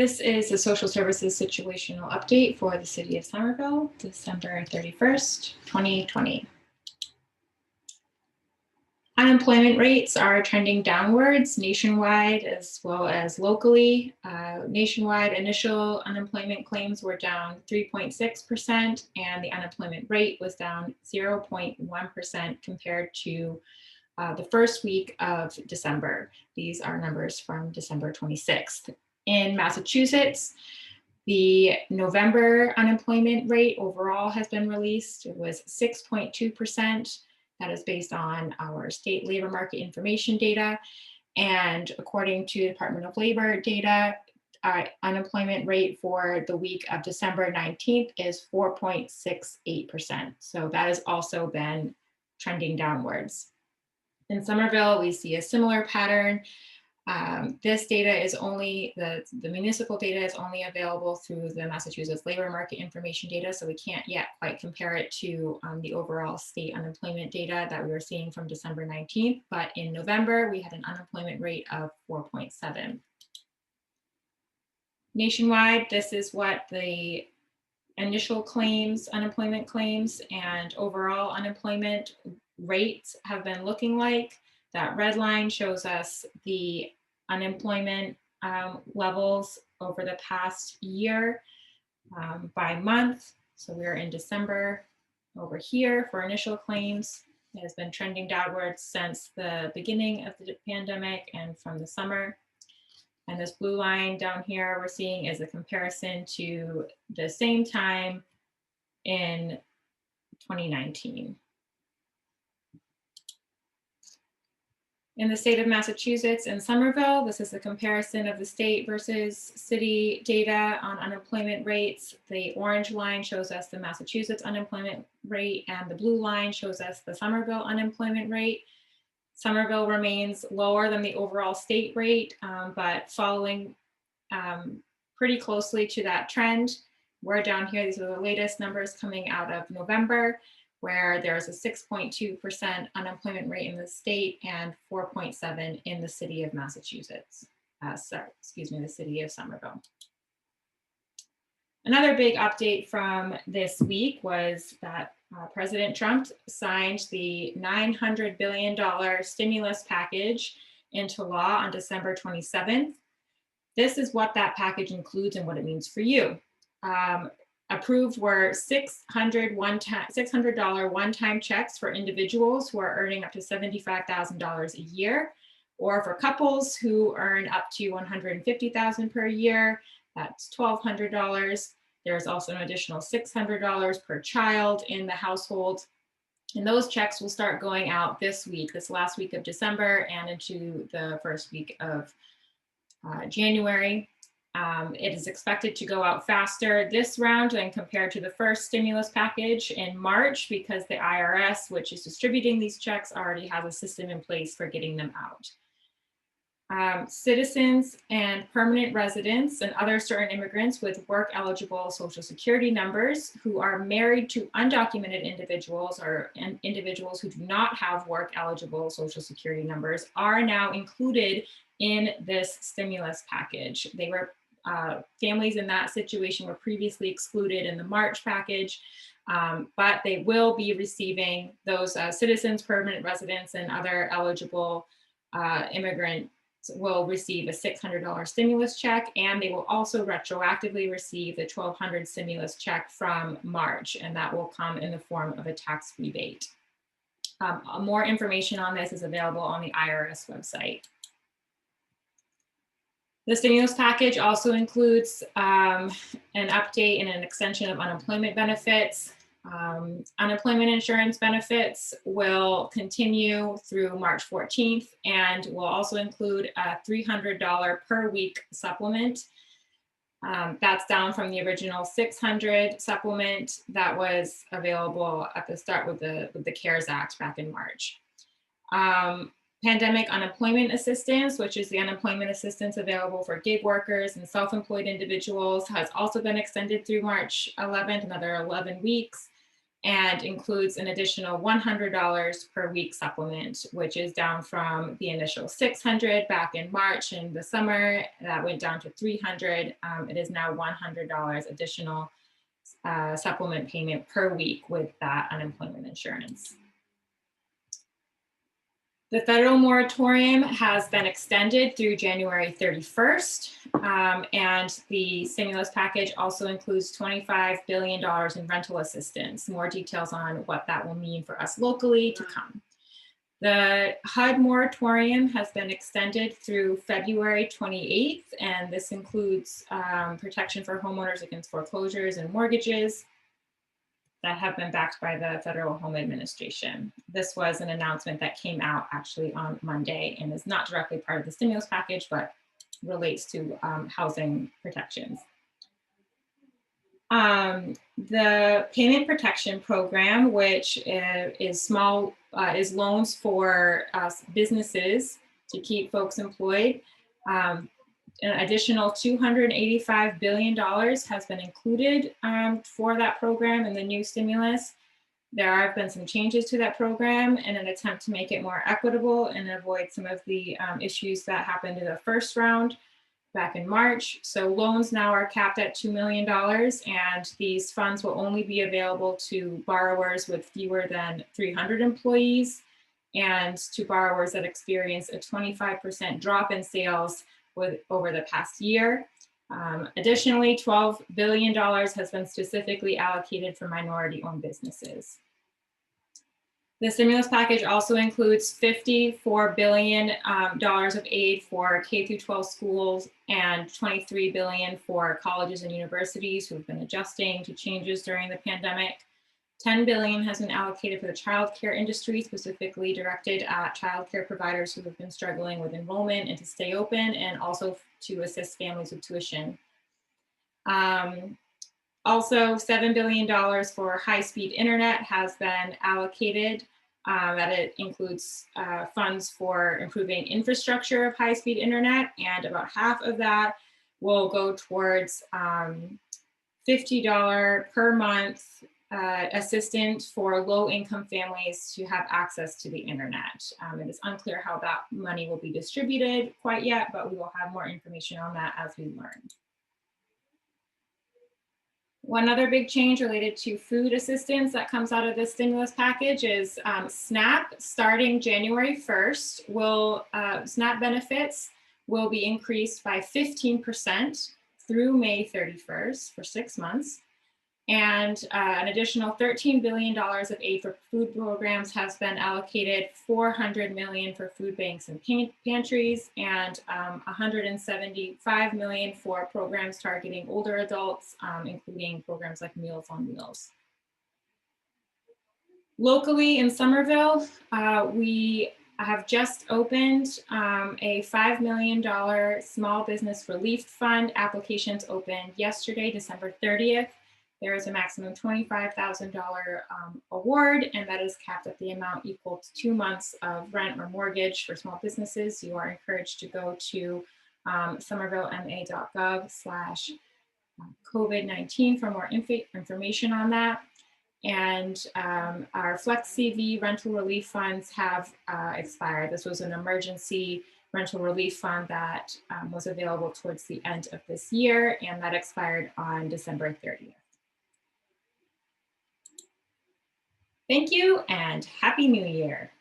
This is the Social Services Situational Update for the City of Somerville, December 31st, 2020. Unemployment rates are trending downwards nationwide as well as locally. Nationwide, initial unemployment claims were down 3.6%, and the unemployment rate was down 0.1% compared to the first week of December. These are numbers from December 26th. In Massachusetts, the November unemployment rate overall has been released. It was 6.2%. That is based on our state labor market information data. And according to Department of Labor data, unemployment rate for the week of December 19th is 4.68%. So that has also been trending downwards. In Somerville, we see a similar pattern. This data is only, the municipal data is only available through the Massachusetts labor market information data, so we can't yet quite compare it to the overall state unemployment data that we were seeing from December 19th, but in November, we had an unemployment rate of 4.7. Nationwide, this is what the initial claims, unemployment claims, and overall unemployment rates have been looking like. That red line shows us the unemployment levels over the past year by month. So we're in December over here for initial claims. It has been trending downwards since the beginning of the pandemic and from the summer. And this blue line down here we're seeing is a comparison to the same time in 2019. In the state of Massachusetts and Somerville, this is a comparison of the state versus city data on unemployment rates. The orange line shows us the Massachusetts unemployment rate, and the blue line shows us the Somerville unemployment rate. Somerville remains lower than the overall state rate, but following pretty closely to that trend. We're down here, these are the latest numbers coming out of November, where there's a 6.2% unemployment rate in the state and 4.7% in the city of Massachusetts. The city of Somerville. Another big update from this week was that President Trump signed the $900 billion stimulus package into law on December 27th. This is what that package includes and what it means for you. Approved were $600 one-time checks for individuals who are earning up to $75,000 a year, or for couples who earn up to $150,000 per year, that's $1,200. There's also an additional $600 per child in the household. And those checks will start going out this week, this last week of December and into the first week of January. It is expected to go out faster this round than compared to the first stimulus package in March, because the IRS, which is distributing these checks, already has a system in place for getting them out. Citizens and permanent residents and other certain immigrants with work-eligible Social Security numbers who are married to undocumented individuals or individuals who do not have work-eligible Social Security numbers are now included in this stimulus package. They were families in that situation were previously excluded in the March package, but they will be receiving those citizens, permanent residents, and other eligible immigrants will receive a $600 stimulus check, and they will also retroactively receive the $1,200 stimulus check from March, and that will come in the form of a tax rebate. More information on this is available on the IRS website. The stimulus package also includes an update and an extension of unemployment benefits. Unemployment insurance benefits will continue through March 14th and will also include a $300 per week supplement. That's down from the original $600 supplement that was available at the start with the CARES Act back in March. Pandemic unemployment assistance, which is the unemployment assistance available for gig workers and self-employed individuals, has also been extended through March 11th, another 11 weeks. and includes an additional $100 per week supplement, which is down from the initial $600 back in March in the summer. That went down to $300. It is now $100 additional supplement payment per week with that unemployment insurance. The federal moratorium has been extended through January 31st, and the stimulus package also includes $25 billion in rental assistance. More details on what that will mean for us locally to come. The HUD moratorium has been extended through February 28th, and this includes protection for homeowners against foreclosures and mortgages that have been backed by the Federal Home Administration. This was an announcement that came out actually on Monday and is not directly part of the stimulus package, but relates to housing protections. The Payment Protection Program, which is loans for businesses to keep folks employed. An additional $285 billion has been included for that program in the new stimulus. There have been some changes to that program in an attempt to make it more equitable and avoid some of the issues that happened in the first round back in March. So loans now are capped at $2 million, and these funds will only be available to borrowers with fewer than 300 employees and to borrowers that experience a 25% drop in sales over the past year. Additionally, $12 billion has been specifically allocated for minority-owned businesses. The stimulus package also includes $54 billion of aid for K-12 schools and $23 billion for colleges and universities who have been adjusting to changes during the pandemic. $10 billion has been allocated for the childcare industry, specifically directed at childcare providers who have been struggling with enrollment and to stay open, and also to assist families with tuition. Also, $7 billion for high-speed internet has been allocated. That it includes funds for improving infrastructure of high-speed internet, and about half of that will go towards $50 per month assistance for low-income families to have access to the internet. It is unclear how that money will be distributed quite yet, but we will have more information on that as we learn. One other big change related to food assistance that comes out of this stimulus package is SNAP. Starting January 1st, SNAP benefits will be increased by 15% through May 31st for 6 months. And an additional $13 billion of aid for food programs has been allocated, $400 million for food banks and pantries, and $175 million for programs targeting older adults, including programs like Meals on Wheels. Locally in Somerville, we have just opened a $5 million small business relief fund. Applications opened yesterday, December 30th. There is a maximum $25,000 award, and that is capped at the amount equal to 2 months of rent or mortgage for small businesses. You are encouraged to go to somervillema.gov/COVID-19 for more information on that. And our Flex CV rental relief funds have expired. This was an emergency rental relief fund that was available towards the end of this year, and that expired on December 30th. Thank you and Happy New Year.